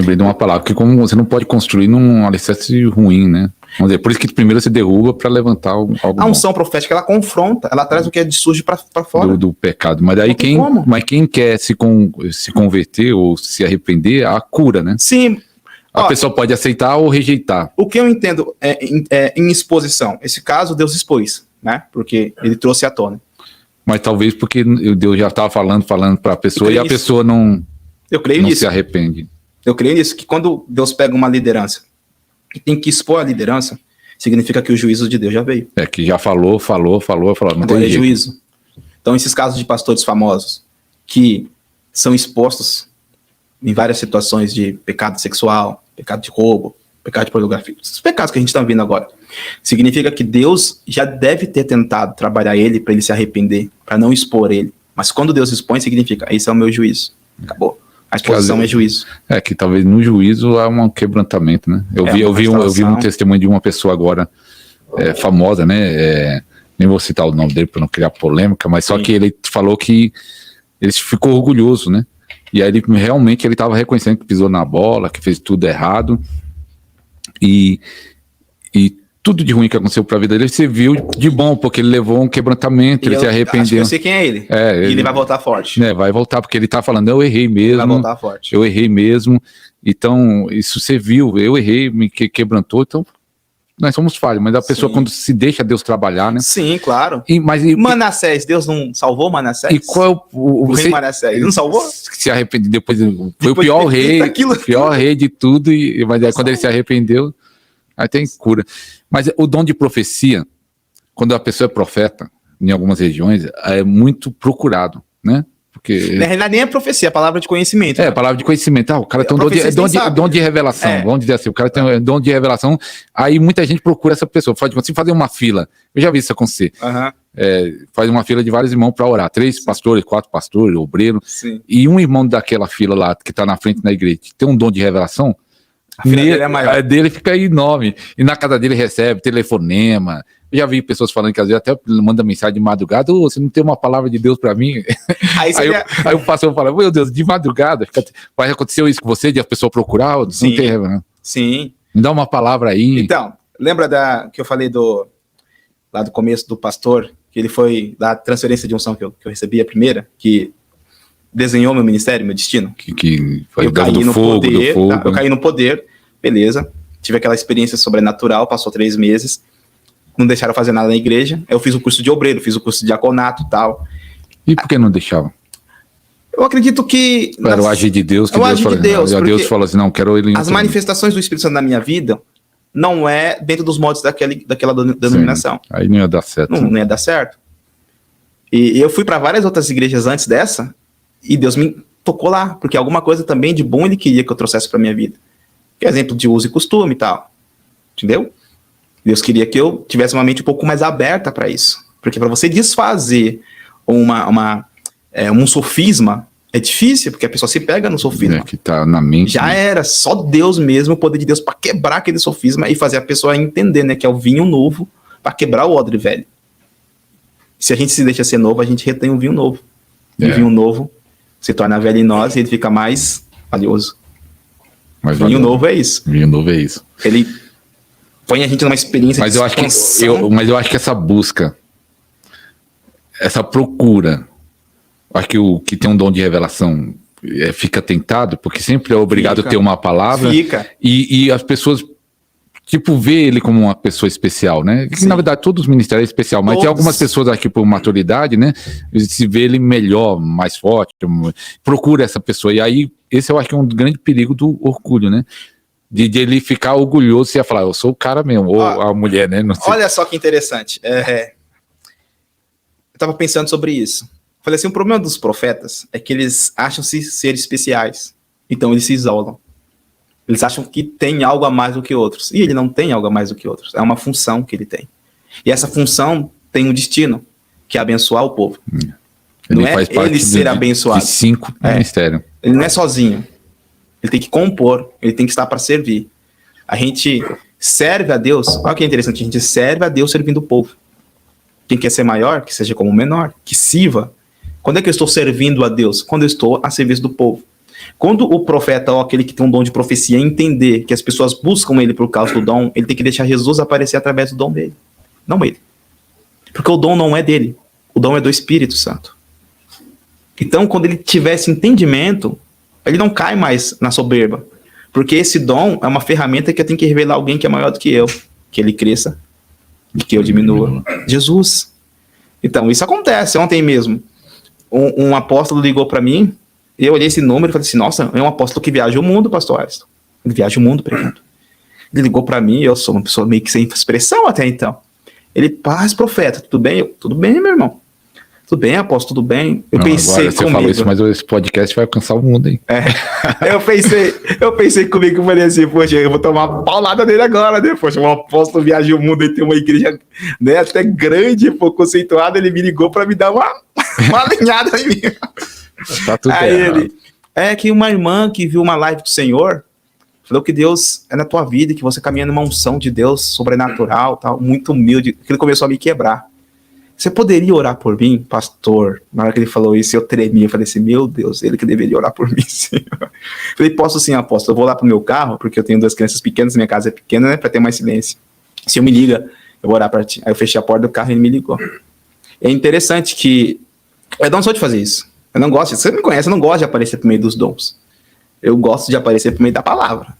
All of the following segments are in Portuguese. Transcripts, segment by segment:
lembrei de uma palavra, que como você não pode construir num alicerce ruim, né? Vamos dizer, por isso que primeiro você derruba para levantar algo A unção profética, ela confronta, ela traz o que é de sujo para fora. do pecado. Mas daí quem quer se converter ou se arrepender, a cura, né? Sim. A pessoa pode aceitar ou rejeitar. O que eu entendo em exposição. Esse caso, Deus expôs, né? Porque ele trouxe à tona. Mas talvez porque Deus já estava falando para a pessoa e a pessoa não se arrepende. Eu creio nisso, que quando Deus pega uma liderança e tem que expor a liderança, significa que o juízo de Deus já veio. Que já falou. Não agora é juízo. Então, esses casos de pastores famosos que são expostos em várias situações de pecado sexual, pecado de roubo, pecado de pornografia, esses pecados que a gente está vendo agora, significa que Deus já deve ter tentado trabalhar ele para ele se arrepender, para não expor ele. Mas quando Deus expõe, significa, esse é o meu juízo. Acabou. A exposição é juízo. Que talvez no juízo há um quebrantamento, né? Eu vi um testemunho de uma pessoa agora famosa, né? Nem vou citar o nome dele para não criar polêmica, mas só que ele falou que ele ficou orgulhoso, né? E aí ele estava reconhecendo que pisou na bola, que fez tudo errado. E tudo de ruim que aconteceu para a vida dele serviu de bom, porque ele levou um quebrantamento, ele se arrependeu. Acho que eu sei quem é ele. E ele vai voltar forte. Vai voltar, porque ele tá falando, eu errei mesmo. Ele vai voltar forte. Eu errei mesmo. Então, isso serviu, eu errei, me quebrantou, então nós somos falhos, mas a pessoa quando se deixa Deus trabalhar, né? Sim, claro. Manassés, Deus não salvou Manassés? E qual é o rei Manassés? Ele não salvou? Se arrependeu depois foi o pior rei, pior rei de tudo, mas aí, quando ele se arrependeu, aí tem cura. Mas o dom de profecia, quando a pessoa é profeta, em algumas regiões, é muito procurado, né? Porque na realidade nem é profecia, é palavra de conhecimento. É, palavra de conhecimento. O cara tem um dom de revelação, vamos dizer assim, o cara tem um dom de revelação, aí muita gente procura essa pessoa, se fazer uma fila, eu já vi isso acontecer, faz uma fila de vários irmãos para orar, 3 pastores, 4 pastores, obreiro, e um irmão daquela fila lá, que está na frente da igreja, que tem um dom de revelação, a fila dele é maior. A dele fica enorme, e na casa dele recebe telefonema. Eu já vi pessoas falando que às vezes até manda mensagem de madrugada, você não tem uma palavra de Deus pra mim? Aí o pastor fala, meu Deus, de madrugada, vai acontecer isso com você, de a pessoa procurar? Não tem, né? Sim. Me dá uma palavra aí. Então, lembra que eu falei lá do começo do pastor, que ele foi da transferência de unção que eu recebi a primeira, que desenhou meu ministério, meu destino? Que foi eu caí no poder, eu caí no poder, beleza, tive aquela experiência sobrenatural, passou 3 meses, não deixaram fazer nada na igreja. Eu fiz o curso de obreiro, fiz o curso de diaconato e tal. E por que não deixavam? Eu acredito que... Era o agir de Deus. Deus falou assim, não, quero ele... As manifestações do Espírito Santo na minha vida não é dentro dos moldes daquela denominação. Sim, aí não ia dar certo. Não ia dar certo. E eu fui para várias outras igrejas antes dessa, e Deus me tocou lá, porque alguma coisa também de bom ele queria que eu trouxesse para minha vida. Que é exemplo de uso e costume e tal. Entendeu? Deus queria que eu tivesse uma mente um pouco mais aberta para isso. Porque para você desfazer um sofisma, é difícil, porque a pessoa se pega no sofisma. Que tá na mente. Já era só Deus mesmo, o poder de Deus para quebrar aquele sofisma e fazer a pessoa entender, né, que é o vinho novo para quebrar o odre velho. Se a gente se deixa ser novo, a gente retém um vinho novo. E o vinho novo se torna velho em nós e ele fica mais valioso. Vinho novo é isso. Vinho novo é isso. Ele põe a gente numa experiência mas de expansão. Mas eu acho que essa busca, essa procura, acho que o que tem um dom de revelação fica tentado, porque sempre é obrigado a ter uma palavra. E as pessoas, vê ele como uma pessoa especial, né? Que, na verdade, todos os ministérios são especiais, mas tem algumas pessoas aqui por maturidade, né? Se vê ele melhor, mais forte, procura essa pessoa. E aí, esse eu acho que é um grande perigo do orgulho, né? De ele ficar orgulhoso e falar, eu sou o cara mesmo, ou a mulher, né? Não sei. Olha só que interessante. Eu estava pensando sobre isso. Falei assim, o problema dos profetas é que eles acham-se ser especiais. Então eles se isolam. Eles acham que tem algo a mais do que outros. E ele não tem algo a mais do que outros. É uma função que ele tem. E essa função tem um destino, que é abençoar o povo. Ele não faz parte ser abençoado. De 5 ministérios. Ele não é sozinho. Ele tem que compor, ele tem que estar para servir. A gente serve a Deus, olha que interessante, a gente serve a Deus servindo o povo. Quem quer ser maior, que seja como o menor, que sirva. Quando é que eu estou servindo a Deus? Quando eu estou a serviço do povo. Quando o profeta, ou aquele que tem um dom de profecia, entender que as pessoas buscam ele por causa do dom, ele tem que deixar Jesus aparecer através do dom dele, não ele. Porque o dom não é dele, o dom é do Espírito Santo. Então, quando ele tiver esse entendimento, ele não cai mais na soberba. Porque esse dom é uma ferramenta que eu tenho que revelar alguém que é maior do que eu. Que ele cresça e que eu diminua. Jesus. Então, isso acontece. Ontem mesmo, um apóstolo ligou para mim, e eu olhei esse número e falei assim, nossa, é um apóstolo que viaja o mundo, pastor Ariston. Ele viaja o mundo pregando. Ele ligou para mim, eu sou uma pessoa meio que sem expressão até então. Ele, paz, profeta, tudo bem? Eu, tudo bem, meu irmão. Tudo bem, apóstolo, tudo bem? Eu pensei agora você falou isso, mas esse podcast vai alcançar o mundo, hein? Eu pensei comigo, eu falei assim, poxa, eu vou tomar uma paulada dele agora, né? Poxa, um apóstolo viaja o mundo e tem uma igreja, né, até grande, pô, conceituada, ele me ligou pra me dar uma alinhada em mim. Tá tudo Aí errado. ele, que uma irmã que viu uma live do Senhor, falou que Deus é na tua vida, que você caminha numa unção de Deus sobrenatural, tal, muito humilde, que ele começou a me quebrar. Você poderia orar por mim, pastor? Na hora que ele falou isso, eu tremi. Eu falei assim, meu Deus, ele que deveria orar por mim, Senhor. Eu falei, posso sim, apóstolo. Eu vou lá pro meu carro, porque eu tenho 2 crianças pequenas, minha casa é pequena, né, pra ter mais silêncio. O Senhor me liga, eu vou orar pra ti. Aí eu fechei a porta do carro e ele me ligou. É interessante que eu não sou de fazer isso. Eu não gosto, você me conhece, eu não gosto de aparecer por meio dos dons. Eu gosto de aparecer por meio da palavra.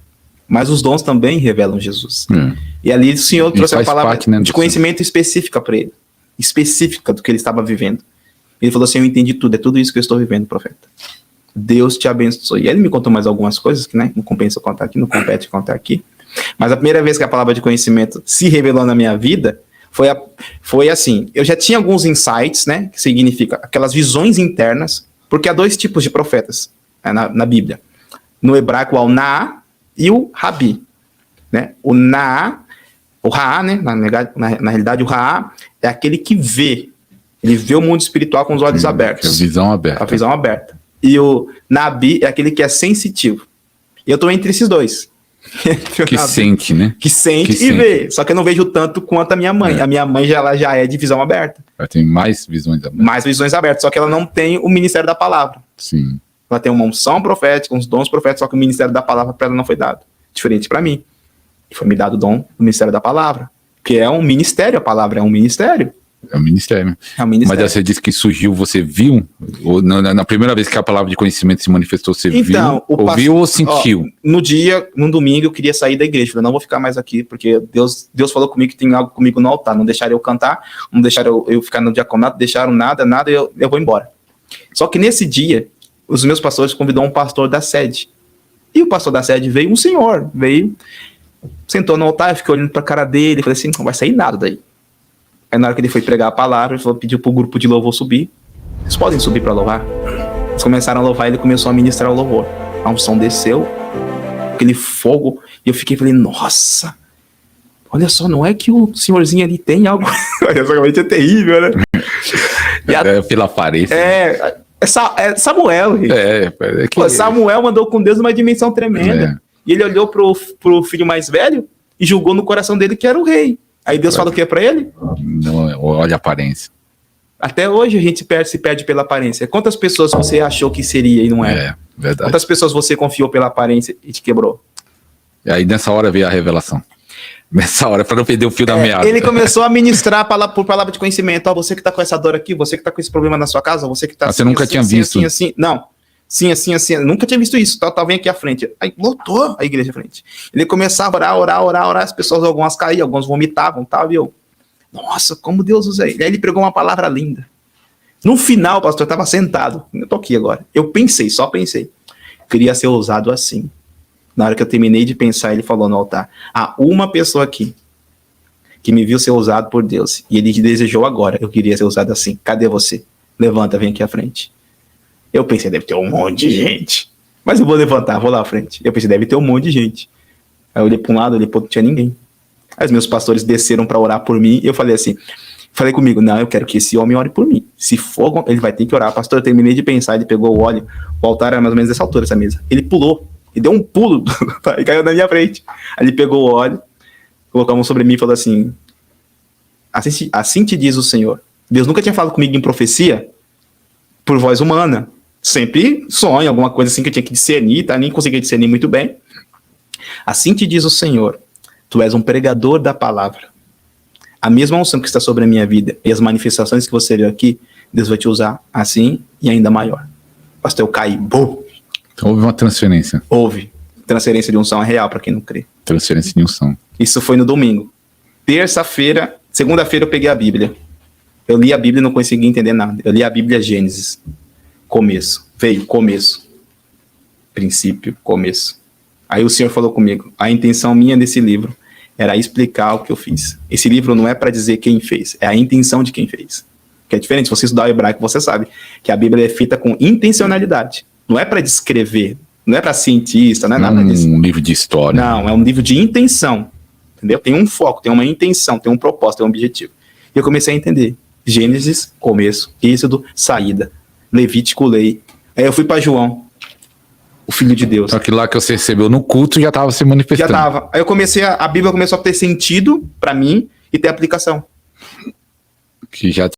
Mas os dons também revelam Jesus. E ali o Senhor trouxe a palavra parte, né, de conhecimento específica para ele. Específica do que ele estava vivendo. Ele falou assim, eu entendi tudo, é tudo isso que eu estou vivendo, profeta. Deus te abençoe. E ele me contou mais algumas coisas que, né, não compensa contar aqui, não compete contar aqui. Mas a primeira vez que a palavra de conhecimento se revelou na minha vida foi assim, eu já tinha alguns insights, né, que significa aquelas visões internas, porque há 2 tipos de profetas, né, na Bíblia. No hebraico, o Naá e o Rabi. Né? O Naá, o Raá, né, na realidade, o Raá é aquele que vê. Ele vê o mundo espiritual com os olhos abertos. A visão aberta. A visão aberta. E o Nabi é aquele que é sensitivo. E eu estou entre esses dois. Que sente, né? Que sente e vê. Só que eu não vejo tanto quanto a minha mãe. A minha mãe ela já é de visão aberta. Ela tem mais visões abertas. Mais visões abertas. Só que ela não tem o ministério da palavra. Sim. Ela tem uma unção profética, uns dons proféticos, só que o ministério da palavra para ela não foi dado. Diferente para mim. E foi me dado o dom do ministério da palavra. Que é um ministério, a palavra é um ministério. É um ministério. É um ministério. Mas você disse que surgiu, você viu? Ou na primeira vez que a palavra de conhecimento se manifestou, você então, viu? Ouviu ou sentiu? No domingo, eu queria sair da igreja. Falei, não vou ficar mais aqui, porque Deus falou comigo que tem algo comigo no altar. Não deixaram eu cantar, não deixaram eu ficar no diaconato, deixaram nada, eu vou embora. Só que nesse dia, os meus pastores convidou um pastor da sede. E o pastor da sede veio, um senhor, sentou no altar, eu fiquei olhando pra cara dele, falei assim, não vai sair nada daí. Aí na hora que ele foi pregar a palavra, ele falou, pediu pro grupo de louvor subir. Vocês podem subir para louvar? Eles começaram a louvar e ele começou a ministrar o louvor. A unção desceu, aquele fogo, e eu falei, nossa, olha só, não é que o senhorzinho ali tem algo... Realmente é terrível, né? Pela aparência. É Samuel. Samuel mandou com Deus numa dimensão tremenda. E ele olhou pro filho mais velho e julgou no coração dele que era o rei. Aí Deus fala o que pra ele? Não, olha a aparência. Até hoje a gente se perde pela aparência. Quantas pessoas você achou que seria e não é? Verdade. Quantas pessoas você confiou pela aparência e te quebrou? E aí nessa hora veio a revelação. Nessa hora, para não perder o fio da meada. Ele começou a ministrar por palavra de conhecimento. Você que tá com essa dor aqui, você que tá com esse problema na sua casa, você que tá... Você nunca tinha visto? Assim. Não. Sim, assim. Eu nunca tinha visto isso. Tava aqui à frente. Aí lotou a igreja à frente. Ele começava a orar. As pessoas, algumas caíam, algumas vomitavam, tal. E eu, nossa, como Deus usa ele. Aí ele pregou uma palavra linda. No final, o pastor estava sentado. Eu tô aqui agora. Eu só pensei. Queria ser usado assim. Na hora que eu terminei de pensar, ele falou no altar, há uma pessoa aqui que me viu ser usado por Deus. E ele desejou agora. Eu queria ser usado assim. Cadê você? Levanta, vem aqui à frente. Eu pensei, deve ter um monte de gente. Mas eu vou levantar, vou lá à frente. Eu pensei, deve ter um monte de gente. Aí eu olhei para um lado, olhei para outro, não tinha ninguém. Aí os meus pastores desceram para orar por mim. E eu falei assim, comigo, não, eu quero que esse homem ore por mim. Se for, ele vai ter que orar. Pastor, eu terminei de pensar, ele pegou o óleo. O altar era mais ou menos dessa altura, essa mesa. Ele pulou, ele deu um pulo e caiu na minha frente. Aí ele pegou o óleo, colocou a mão sobre mim e falou assim, assim te diz o Senhor. Deus nunca tinha falado comigo em profecia por voz humana. Sempre sonho, alguma coisa assim que eu tinha que discernir, tá? Nem conseguia discernir muito bem. Assim te diz o Senhor, tu és um pregador da palavra. A mesma unção que está sobre a minha vida e as manifestações que você viu aqui, Deus vai te usar assim e ainda maior. Pastor, eu caí. Bum! Então houve uma transferência. Houve. Transferência de unção é real para quem não crê. Transferência de unção. Isso foi no domingo. Terça-feira, segunda-feira eu peguei a Bíblia. Eu li a Bíblia e não consegui entender nada. Eu li a Bíblia Gênesis. Começo. Veio, começo. Princípio, começo. Aí o Senhor falou comigo, a intenção minha desse livro era explicar o que eu fiz. Esse livro não é para dizer quem fez, é a intenção de quem fez. Que é diferente, se você estudar o hebraico, você sabe que a Bíblia é feita com intencionalidade. Não é para descrever, não é para cientista, não é nada disso. Um livro de história. Não, é um livro de intenção. Entendeu? Tem um foco, tem uma intenção, tem um propósito, tem um objetivo. E eu comecei a entender. Gênesis, começo. Êxodo, saída. Levítico, lei. Aí eu fui para João, o Filho de Deus. Só que lá que você recebeu no culto já estava se manifestando. Já estava. Aí eu comecei, a Bíblia começou a ter sentido para mim e ter aplicação. Que já